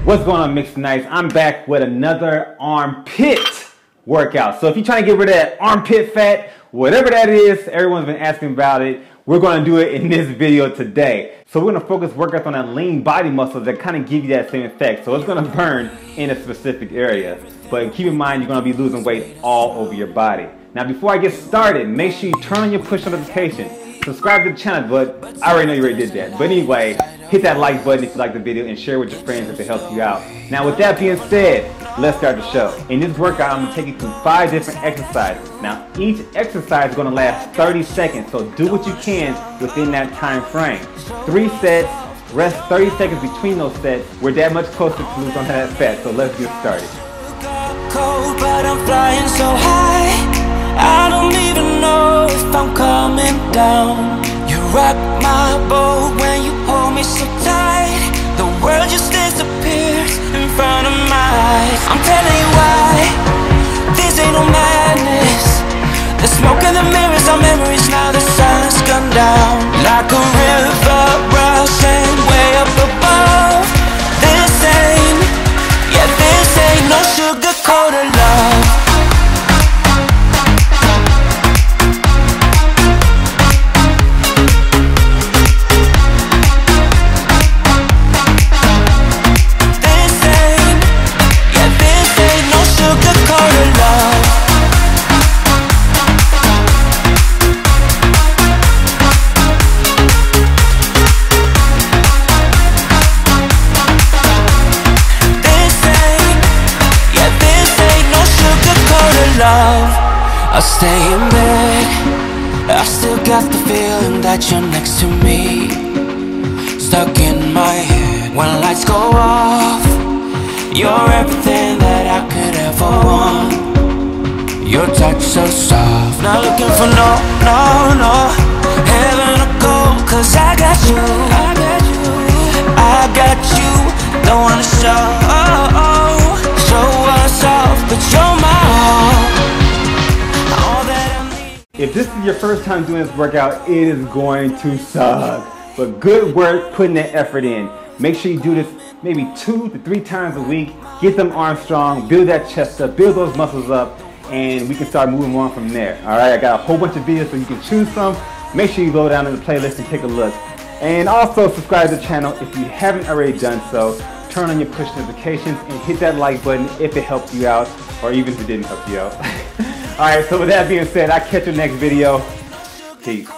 What's going on, Mixed Nights? I'm back with another armpit workout. So if you're trying to get rid of that armpit fat, whatever that is, everyone's been asking about it. We're going to do it in this video today. So we're going to focus workouts on that lean body muscles that kind of give you that same effect. So it's going to burn in a specific area. But keep in mind, you're going to be losing weight all over your body. Now, before I get started, make sure you turn on your push notifications. Subscribe to the channel, but I already know you already did that. But anyway, hit that like button if you like the video and share with your friends if it helps you out. Now, with that being said, let's start the show. In this workout, I'm going to take you through 5 different exercises. Now, each exercise is going to last 30 seconds, so do what you can within that time frame. 3 sets, rest 30 seconds between those sets. We're that much closer to losing on that fat, so let's get started. Cold, but I'm flying so high. I don't even know if I'm coming down. You rock my boat when you hold me so tight. The world just disappears in front of my eyes. I'm telling you why, this ain't no madness. The smoke in the mirrors are memories, now the sun's gone down. Like a river rushing way up above. This ain't no sugar-coated love. I stay in bed, I still got the feeling that you're next to me. Stuck in my head when lights go off. You're everything that I could ever want. Your touch so soft, not looking for no heaven or gold, cause I got you, I got you. Don't wanna show us off, but you're my all. If this is your first time doing this workout, it is going to suck. But good work putting that effort in. Make sure you do this maybe 2 to 3 times a week. Get them arms strong, build that chest up, build those muscles up, and we can start moving on from there. Alright, I got a whole bunch of videos so you can choose from. Make sure you go down to the playlist and take a look. And also subscribe to the channel if you haven't already done so. Turn on your push notifications and hit that like button if it helped you out, or even if it didn't help you out. Alright, so with that being said, I'll catch you next video. Peace.